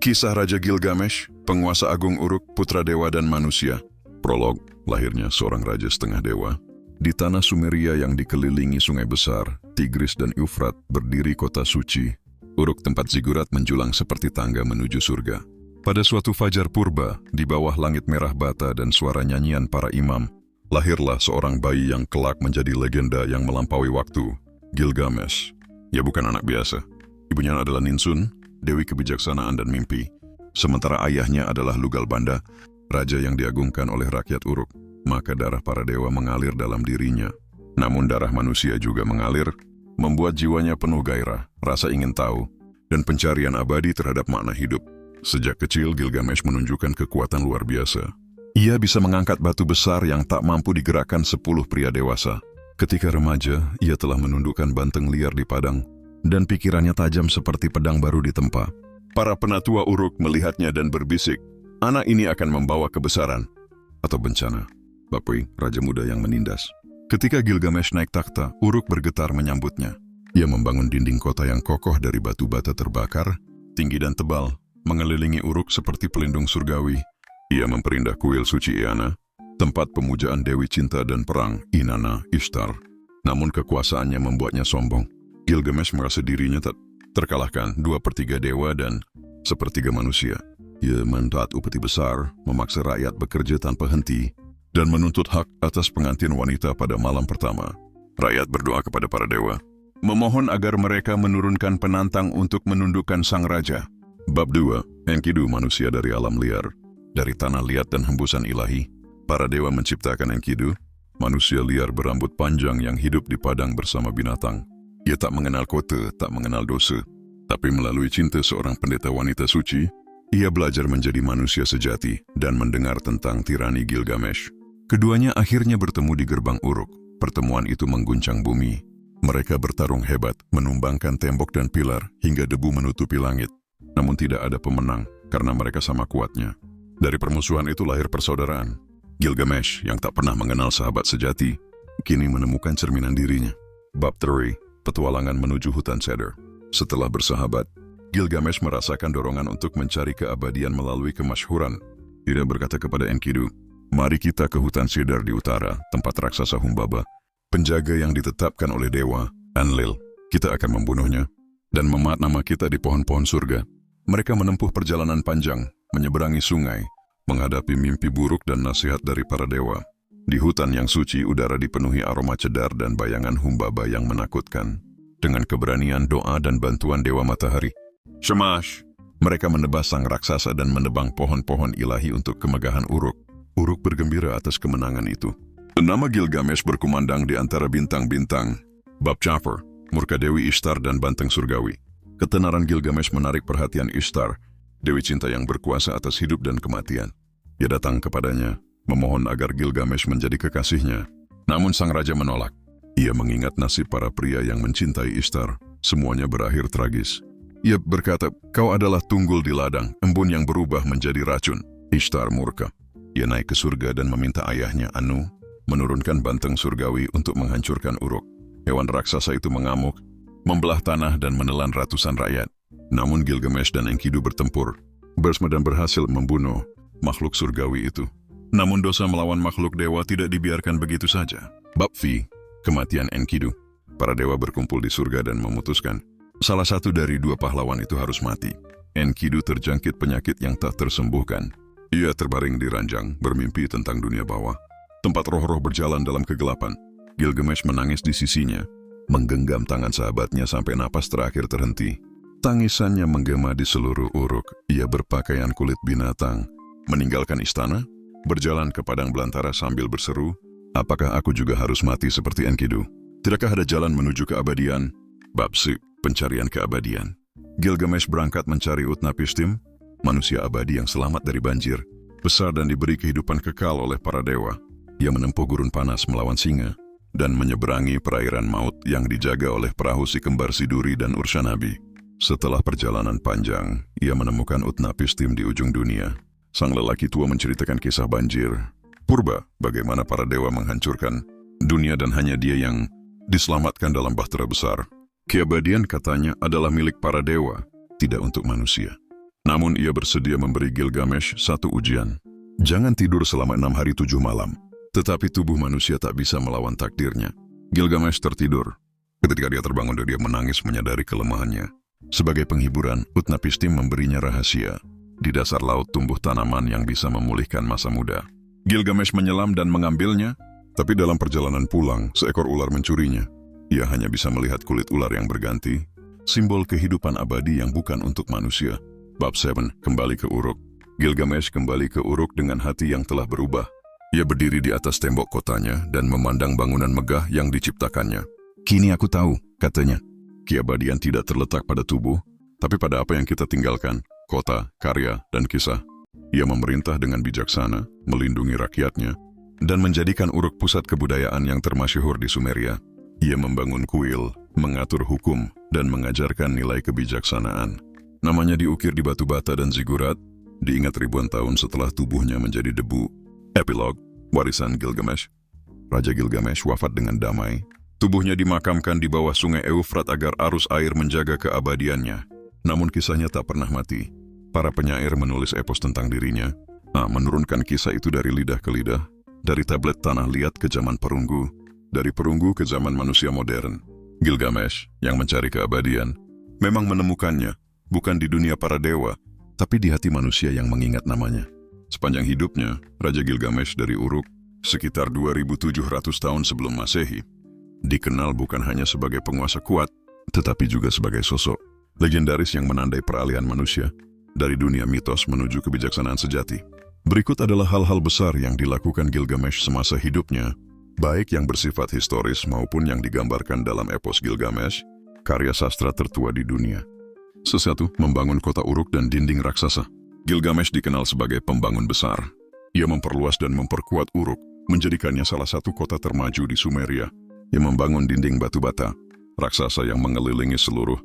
Kisah Raja Gilgamesh, penguasa agung Uruk, putra dewa dan manusia. Prolog, lahirnya seorang raja setengah dewa. Di tanah Sumeria yang dikelilingi sungai besar, Tigris dan Eufrat, berdiri kota suci. Uruk tempat zigurat menjulang seperti tangga menuju surga. Pada suatu fajar purba, di bawah langit merah bata dan suara nyanyian para imam, lahirlah seorang bayi yang kelak menjadi legenda yang melampaui waktu, Gilgamesh. Ia bukan anak biasa. Ibunya adalah Ninsun, dewi kebijaksanaan dan mimpi. Sementara ayahnya adalah Lugalbanda, raja yang diagungkan oleh rakyat Uruk. Maka darah para dewa mengalir dalam dirinya. Namun darah manusia juga mengalir, membuat jiwanya penuh gairah, rasa ingin tahu, dan pencarian abadi terhadap makna hidup. Sejak kecil, Gilgamesh menunjukkan kekuatan luar biasa. Ia bisa mengangkat batu besar yang tak mampu digerakkan 10 pria dewasa. Ketika remaja, ia telah menundukkan banteng liar di padang, dan pikirannya tajam seperti pedang baru ditempa. Para penatua Uruk melihatnya dan berbisik, anak ini akan membawa kebesaran atau bencana. Bapui, raja muda yang menindas. Ketika Gilgamesh naik takhta, Uruk bergetar menyambutnya. Ia membangun dinding kota yang kokoh dari batu bata terbakar, tinggi dan tebal, mengelilingi Uruk seperti pelindung surgawi. Ia memperindah kuil suci Eana, tempat pemujaan dewi cinta dan perang, Inanna Ishtar. Namun kekuasaannya membuatnya sombong. Gilgamesh merasa dirinya tak terkalahkan 2/3 dewa dan 1/3 manusia. Ia mentaat upeti besar, memaksa rakyat bekerja tanpa henti, dan menuntut hak atas pengantin wanita pada malam pertama. Rakyat berdoa kepada para dewa, memohon agar mereka menurunkan penantang untuk menundukkan sang raja. Bab 2, Enkidu, manusia dari alam liar. Dari tanah liat dan hembusan ilahi, para dewa menciptakan Enkidu, manusia liar berambut panjang yang hidup di padang bersama binatang. Ia tak mengenal kota, tak mengenal dosa. Tapi melalui cinta seorang pendeta wanita suci, ia belajar menjadi manusia sejati dan mendengar tentang tirani Gilgamesh. Keduanya akhirnya bertemu di gerbang Uruk. Pertemuan itu mengguncang bumi. Mereka bertarung hebat, menumbangkan tembok dan pilar hingga debu menutupi langit. Namun tidak ada pemenang karena mereka sama kuatnya. Dari permusuhan itu lahir persaudaraan. Gilgamesh yang tak pernah mengenal sahabat sejati, kini menemukan cerminan dirinya. Bab 3, Petualangan menuju hutan cedar. Setelah bersahabat, Gilgamesh merasakan dorongan untuk mencari keabadian melalui kemasyhuran. Ia berkata kepada Enkidu, "Mari kita ke hutan cedar di utara, tempat raksasa Humbaba, penjaga yang ditetapkan oleh dewa, Enlil. Kita akan membunuhnya dan memahat nama kita di pohon-pohon surga." Mereka menempuh perjalanan panjang, menyeberangi sungai, menghadapi mimpi buruk dan nasihat dari para dewa. Di hutan yang suci, udara dipenuhi aroma cedar dan bayangan Humbaba yang menakutkan. Dengan keberanian, doa, dan bantuan Dewa Matahari, Shamash, mereka menebas sang raksasa dan menebang pohon-pohon ilahi untuk kemegahan Uruk. Uruk bergembira atas kemenangan itu. Nama Gilgamesh berkumandang di antara bintang-bintang. Bab Chafar, murka Dewi Ishtar dan banteng surgawi. Ketenaran Gilgamesh menarik perhatian Ishtar, dewi cinta yang berkuasa atas hidup dan kematian. Ia datang kepadanya, memohon agar Gilgamesh menjadi kekasihnya. Namun sang raja menolak. Ia mengingat nasib para pria yang mencintai Ishtar. Semuanya berakhir tragis. Ia berkata, "Kau adalah tunggul di ladang, embun yang berubah menjadi racun." Ishtar murka. Ia naik ke surga dan meminta ayahnya, Anu, menurunkan banteng surgawi untuk menghancurkan Uruk. Hewan raksasa itu mengamuk, membelah tanah dan menelan ratusan rakyat. Namun Gilgamesh dan Enkidu bertempur, dan berhasil membunuh makhluk surgawi itu. Namun dosa melawan makhluk dewa tidak dibiarkan begitu saja. Bab V, Kematian Enkidu. Para dewa berkumpul di surga dan memutuskan, salah satu dari 2 pahlawan itu harus mati. Enkidu terjangkit penyakit yang tak tersembuhkan. Ia terbaring di ranjang, bermimpi tentang dunia bawah. Tempat roh-roh berjalan dalam kegelapan. Gilgamesh menangis di sisinya, menggenggam tangan sahabatnya sampai napas terakhir terhenti. Tangisannya menggema di seluruh Uruk. Ia berpakaian kulit binatang, meninggalkan istana, berjalan ke padang belantara sambil berseru, "Apakah aku juga harus mati seperti Enkidu? Tidakkah ada jalan menuju keabadian?" Bab 6, Pencarian keabadian. Gilgamesh berangkat mencari Utnapishtim, manusia abadi yang selamat dari banjir, besar dan diberi kehidupan kekal oleh para dewa. Ia menempuh gurun panas melawan singa, dan menyeberangi perairan maut yang dijaga oleh perahu si kembar Siduri dan Urshanabi. Setelah perjalanan panjang, ia menemukan Utnapishtim di ujung dunia. Sang lelaki tua menceritakan kisah banjir purba, bagaimana para dewa menghancurkan dunia dan hanya dia yang diselamatkan dalam bahtera besar. Keabadian, katanya, adalah milik para dewa, tidak untuk manusia. Namun ia bersedia memberi Gilgamesh satu ujian. Jangan tidur selama 6 hari 7 malam. Tetapi tubuh manusia tak bisa melawan takdirnya. Gilgamesh tertidur. Ketika dia terbangun, dia menangis menyadari kelemahannya. Sebagai penghiburan, Utnapishtim memberinya rahasia. Di dasar laut tumbuh tanaman yang bisa memulihkan masa muda. Gilgamesh menyelam dan mengambilnya, tapi dalam perjalanan pulang, seekor ular mencurinya. Ia hanya bisa melihat kulit ular yang berganti, simbol kehidupan abadi yang bukan untuk manusia. Bab 7, kembali ke Uruk. Gilgamesh kembali ke Uruk dengan hati yang telah berubah. Ia berdiri di atas tembok kotanya dan memandang bangunan megah yang diciptakannya. Kini aku tahu, katanya. Keabadian tidak terletak pada tubuh, tapi pada apa yang kita tinggalkan, kota, karya, dan kisah. Ia memerintah dengan bijaksana, melindungi rakyatnya, dan menjadikan Uruk pusat kebudayaan yang termasyhur di Sumeria. Ia membangun kuil, mengatur hukum, dan mengajarkan nilai kebijaksanaan. Namanya diukir di batu bata dan zigurat, diingat ribuan tahun setelah tubuhnya menjadi debu. Epilog, warisan Gilgamesh. Raja Gilgamesh wafat dengan damai. Tubuhnya dimakamkan di bawah sungai Eufrat agar arus air menjaga keabadiannya. Namun kisahnya tak pernah mati. Para penyair menulis epos tentang dirinya, menurunkan kisah itu dari lidah ke lidah, dari tablet tanah liat ke zaman perunggu, dari perunggu ke zaman manusia modern. Gilgamesh, yang mencari keabadian, memang menemukannya, bukan di dunia para dewa, tapi di hati manusia yang mengingat namanya. Sepanjang hidupnya, Raja Gilgamesh dari Uruk, sekitar 2700 tahun sebelum Masehi, dikenal bukan hanya sebagai penguasa kuat, tetapi juga sebagai sosok legendaris yang menandai peralihan manusia dari dunia mitos menuju kebijaksanaan sejati. Berikut adalah hal-hal besar yang dilakukan Gilgamesh semasa hidupnya, baik yang bersifat historis maupun yang digambarkan dalam epos Gilgamesh, karya sastra tertua di dunia. 1. Membangun kota Uruk dan dinding raksasa. Gilgamesh dikenal sebagai pembangun besar. Ia memperluas dan memperkuat Uruk, menjadikannya salah satu kota termaju di Sumeria. Ia membangun dinding batu bata, raksasa yang mengelilingi seluruh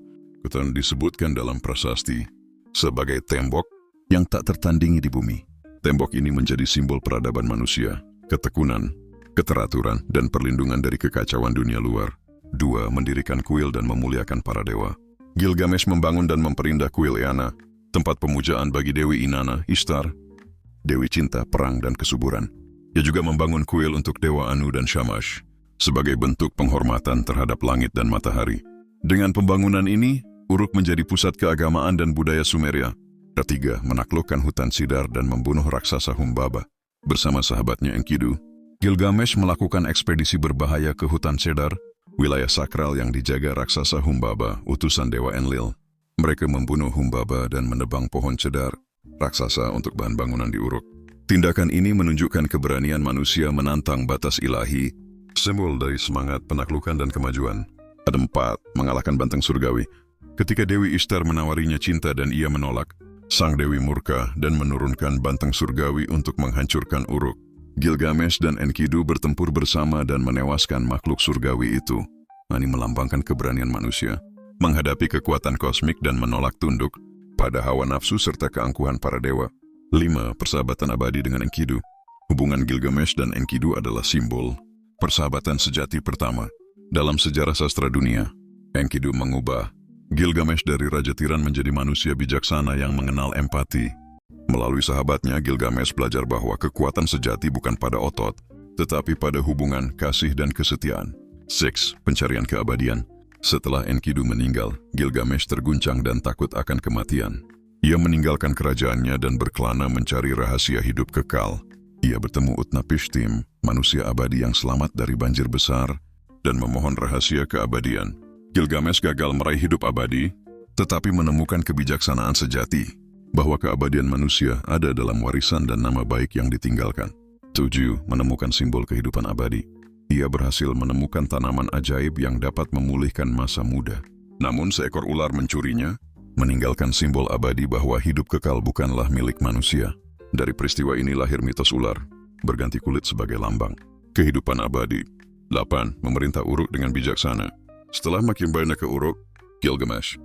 kota disebutkan dalam prasasti sebagai tembok yang tak tertandingi di bumi. Tembok ini menjadi simbol peradaban manusia, ketekunan, keteraturan, dan perlindungan dari kekacauan dunia luar. 2. Mendirikan kuil dan memuliakan para dewa. Gilgamesh membangun dan memperindah kuil Eanna, tempat pemujaan bagi Dewi Inanna, Ishtar, Dewi Cinta, Perang, dan Kesuburan. Ia juga membangun kuil untuk Dewa Anu dan Shamash, sebagai bentuk penghormatan terhadap langit dan matahari. Dengan pembangunan ini, Uruk menjadi pusat keagamaan dan budaya Sumeria. 3. Menaklukkan hutan Sidar dan membunuh raksasa Humbaba. Bersama sahabatnya Enkidu, Gilgamesh melakukan ekspedisi berbahaya ke hutan Sidar, wilayah sakral yang dijaga raksasa Humbaba, utusan Dewa Enlil. Mereka membunuh Humbaba dan menebang pohon cedar, raksasa untuk bahan bangunan di Uruk. Tindakan ini menunjukkan keberanian manusia menantang batas ilahi, simbol dari semangat penaklukan dan kemajuan. 4. Mengalahkan banteng surgawi. Ketika Dewi Ishtar menawarinya cinta dan ia menolak, sang Dewi murka dan menurunkan banteng surgawi untuk menghancurkan Uruk. Gilgamesh dan Enkidu bertempur bersama dan menewaskan makhluk surgawi itu. Ini melambangkan keberanian manusia menghadapi kekuatan kosmik dan menolak tunduk pada hawa nafsu serta keangkuhan para dewa. 5. Persahabatan abadi dengan Enkidu. Hubungan Gilgamesh dan Enkidu adalah simbol persahabatan sejati pertama dalam sejarah sastra dunia. Enkidu mengubah Gilgamesh dari Raja Tiran menjadi manusia bijaksana yang mengenal empati. Melalui sahabatnya, Gilgamesh belajar bahwa kekuatan sejati bukan pada otot, tetapi pada hubungan, kasih, dan kesetiaan. 6. Pencarian keabadian. Setelah Enkidu meninggal, Gilgamesh terguncang dan takut akan kematian. Ia meninggalkan kerajaannya dan berkelana mencari rahasia hidup kekal. Ia bertemu Utnapishtim, manusia abadi yang selamat dari banjir besar, dan memohon rahasia keabadian. Gilgamesh gagal meraih hidup abadi, tetapi menemukan kebijaksanaan sejati, bahwa keabadian manusia ada dalam warisan dan nama baik yang ditinggalkan. 7. Menemukan simbol kehidupan abadi. Ia berhasil menemukan tanaman ajaib yang dapat memulihkan masa muda. Namun seekor ular mencurinya, meninggalkan simbol abadi bahwa hidup kekal bukanlah milik manusia. Dari peristiwa ini lahir mitos ular, berganti kulit sebagai lambang kehidupan abadi. 8. Memerintah Uruk dengan bijaksana. Setelah makin banyak ke Uruk, Gilgamesh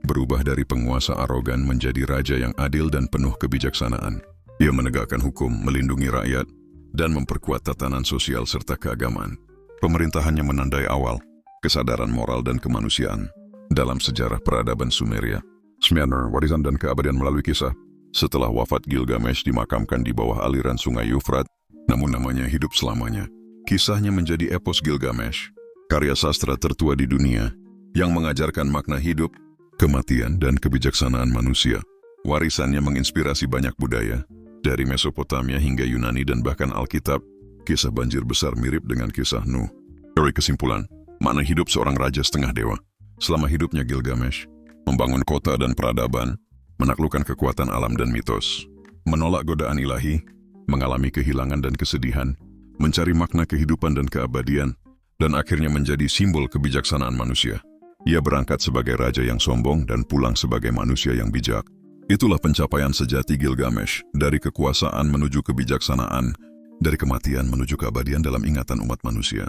berubah dari penguasa arogan menjadi raja yang adil dan penuh kebijaksanaan. Ia menegakkan hukum, melindungi rakyat, dan memperkuat tatanan sosial serta keagamaan. Pemerintahannya menandai awal kesadaran moral dan kemanusiaan dalam sejarah peradaban Sumeria. Smearner, warisan dan keabadian melalui kisah. Setelah wafat Gilgamesh dimakamkan di bawah aliran sungai Yufrat, namun namanya hidup selamanya. Kisahnya menjadi epos Gilgamesh, karya sastra tertua di dunia, yang mengajarkan makna hidup, kematian, dan kebijaksanaan manusia. Warisannya menginspirasi banyak budaya, dari Mesopotamia hingga Yunani dan bahkan Alkitab. Kisah banjir besar mirip dengan kisah Nuh. Dari kesimpulan, makna hidup seorang raja setengah dewa. Selama hidupnya Gilgamesh, membangun kota dan peradaban, menaklukkan kekuatan alam dan mitos, menolak godaan ilahi, mengalami kehilangan dan kesedihan, mencari makna kehidupan dan keabadian, dan akhirnya menjadi simbol kebijaksanaan manusia. Ia berangkat sebagai raja yang sombong dan pulang sebagai manusia yang bijak. Itulah pencapaian sejati Gilgamesh, dari kekuasaan menuju kebijaksanaan, dari kematian menuju keabadian dalam ingatan umat manusia.